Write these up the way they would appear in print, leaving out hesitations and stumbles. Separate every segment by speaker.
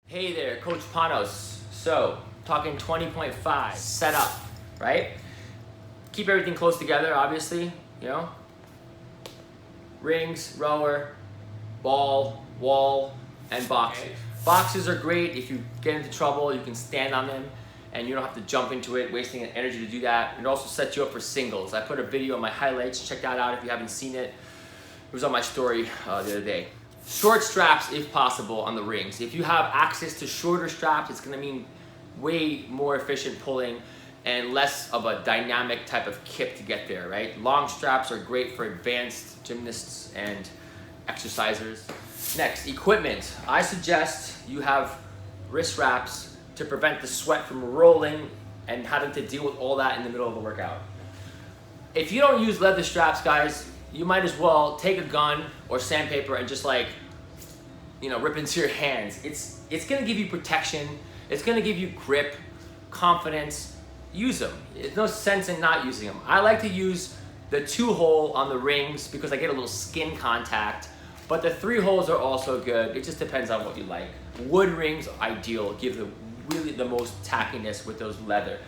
Speaker 1: Hey there, Coach Panos. So, talking 20.5, set up, right? Keep everything close together, obviously, Rings, rower, ball, wall, and boxes. Boxes are great. If you get into trouble, you can stand on them and you don't have to jump into it, wasting energy to do that. It also sets you up for singles. I put a video on my highlights. Check that out if you haven't seen it. It was on my story the other day. Short straps if possible on the rings. If you have access to shorter straps, it's gonna mean way more efficient pulling and less of a dynamic type of kip to get there, right? Long straps are great for advanced gymnasts and exercisers. Next, equipment. I suggest you have wrist wraps to prevent the sweat from rolling and having to deal with all that in the middle of the workout. If you don't use leather straps, guys, you might as well take a gun or sandpaper and just rip into your hands. It's gonna give you protection. It's gonna give you grip, confidence. Use them. There's no sense in not using them. I like to use the 2-hole on the rings because I get a little skin contact, but the 3 holes are also good. It just depends on what you like. Wood rings are ideal, give really the most tackiness with those leather.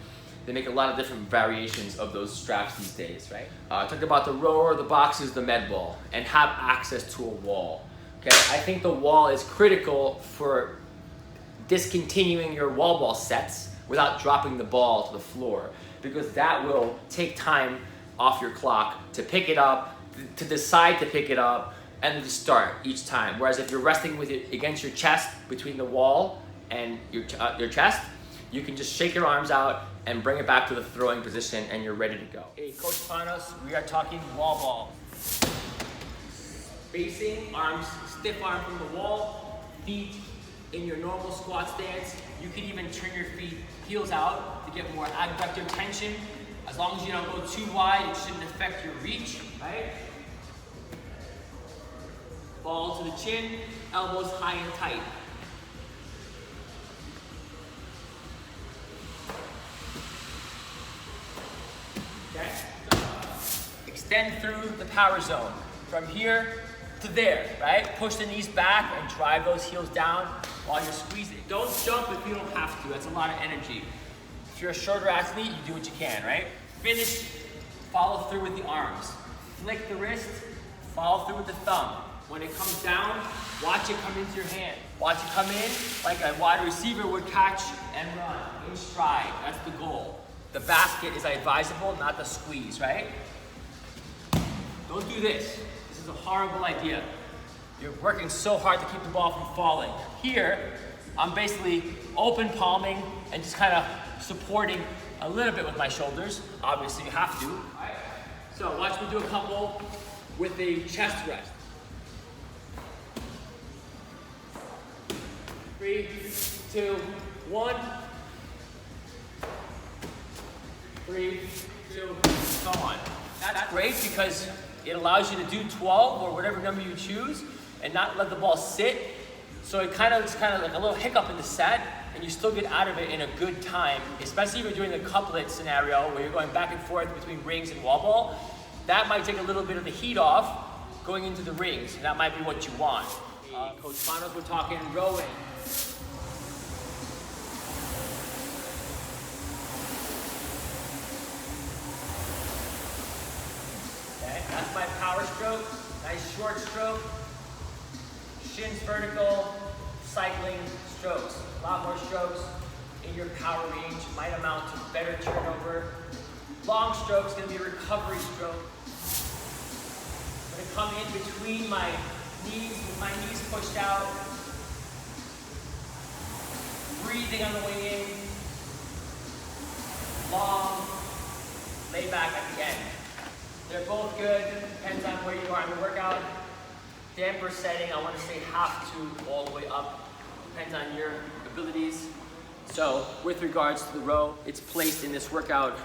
Speaker 1: They make a lot of different variations of those straps these days, right? I talked about the rower, the boxes, the med ball, and have access to a wall. Okay, I think the wall is critical for discontinuing your wall ball sets without dropping the ball to the floor, because that will take time off your clock to pick it up, to decide to pick it up, and to start each time. Whereas if you're resting with it against your chest, between the wall and your chest, you can just shake your arms out and bring it back to the throwing position and you're ready to go. Hey, Coach Panos, we are talking wall ball. Facing, arms, stiff arm from the wall, feet in your normal squat stance. You can even turn your feet heels out to get more adductor tension. As long as you don't go too wide, it shouldn't affect your reach, right? Ball to the chin, elbows high and tight. Okay? Extend through the power zone. From here to there, right? Push the knees back and drive those heels down while you're squeezing. Don't jump if you don't have to. That's a lot of energy. If you're a shorter athlete, you do what you can, right? Finish, follow through with the arms. Flick the wrist, follow through with the thumb. When it comes down, watch it come into your hand. Watch it come in like a wide receiver would catch and run in stride. That's the goal. The basket is advisable, not the squeeze, right? Don't do this. This is a horrible idea. You're working so hard to keep the ball from falling. Here, I'm basically open palming and just kind of supporting a little bit with my shoulders. Obviously, you have to. Right? So watch me do a couple with a chest rest. 3, 2, 1. 3, 2, so on. That's great because it allows you to do 12 or whatever number you choose and not let the ball sit. So it's kind of like a little hiccup in the set and you still get out of it in a good time, especially if you're doing the couplet scenario where you're going back and forth between rings and wall ball. That might take a little bit of the heat off going into the rings, and that might be what you want. Coach Panos, we're talking rowing. That's my power stroke, nice short stroke, shins vertical, cycling strokes. A lot more strokes in your power range might amount to better turnover. Long stroke's gonna be a recovery stroke. I'm gonna come in between my knees with my knees pushed out. Breathing on the way in. Long, lay back at the end. They're both good, depends on where you are in the workout. Damper setting, I want to say half to all the way up. Depends on your abilities. So with regards to the row, it's placed in this workout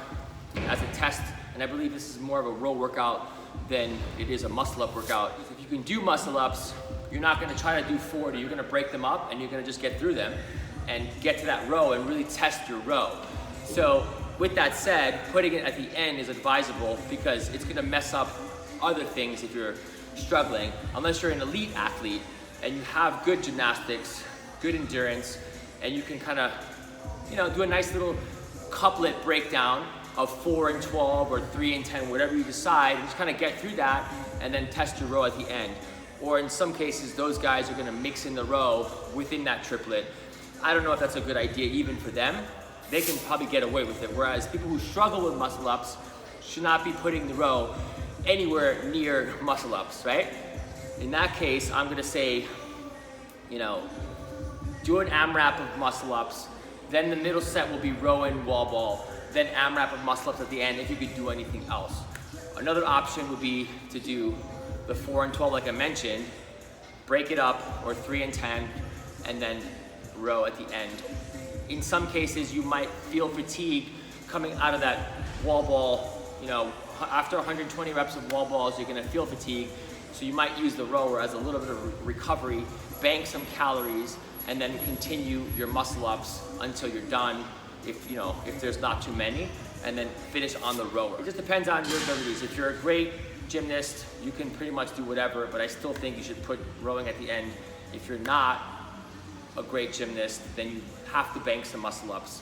Speaker 1: as a test, and I believe this is more of a row workout than it is a muscle up workout. If you can do muscle ups, you're not going to try to do 40, you're going to break them up and you're going to just get through them and get to that row and really test your row. So with that said, putting it at the end is advisable because it's gonna mess up other things if you're struggling. Unless you're an elite athlete and you have good gymnastics, good endurance, and you can kind of, you know, do a nice little couplet breakdown of 4 and 12 or 3 and 10, whatever you decide, and just kind of get through that and then test your row at the end. Or in some cases, those guys are gonna mix in the row within that triplet. I don't know if that's a good idea even for them. They can probably get away with it, whereas people who struggle with muscle ups should not be putting the row anywhere near muscle ups, right? In that case, I'm gonna say, you know, do an AMRAP of muscle ups, then the middle set will be row and wall ball, then AMRAP of muscle ups at the end if you could do anything else. Another option would be to do the 4 and 12 like I mentioned, break it up, or 3 and 10, and then row at the end. In some cases, you might feel fatigue coming out of that wall ball. You know, after 120 reps of wall balls, you're gonna feel fatigue, so you might use the rower as a little bit of recovery, bank some calories, and then continue your muscle ups until you're done, if you know, if there's not too many, and then finish on the rower. It just depends on your abilities. If you're a great gymnast, you can pretty much do whatever, but I still think you should put rowing at the end. If you're not a great gymnast, then you have to bank some muscle ups.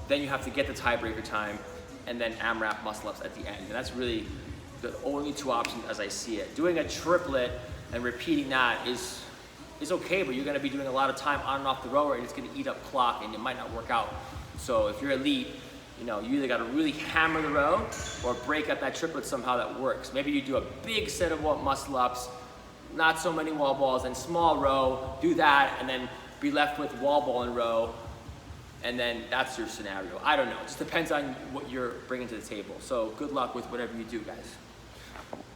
Speaker 1: Then you have to get the tiebreaker time, and then AMRAP muscle ups at the end. And that's really the only two options as I see it. Doing a triplet and repeating that is okay, but you're gonna be doing a lot of time on and off the rower, and it's gonna eat up clock, and it might not work out. So if you're elite, you know, you either gotta really hammer the row or break up that triplet somehow that works. Maybe you do a big set of muscle ups, not so many wall balls, and small row, do that, and then be left with wall ball and row, and then that's your scenario. I don't know, it just depends on what you're bringing to the table. So good luck with whatever you do, guys.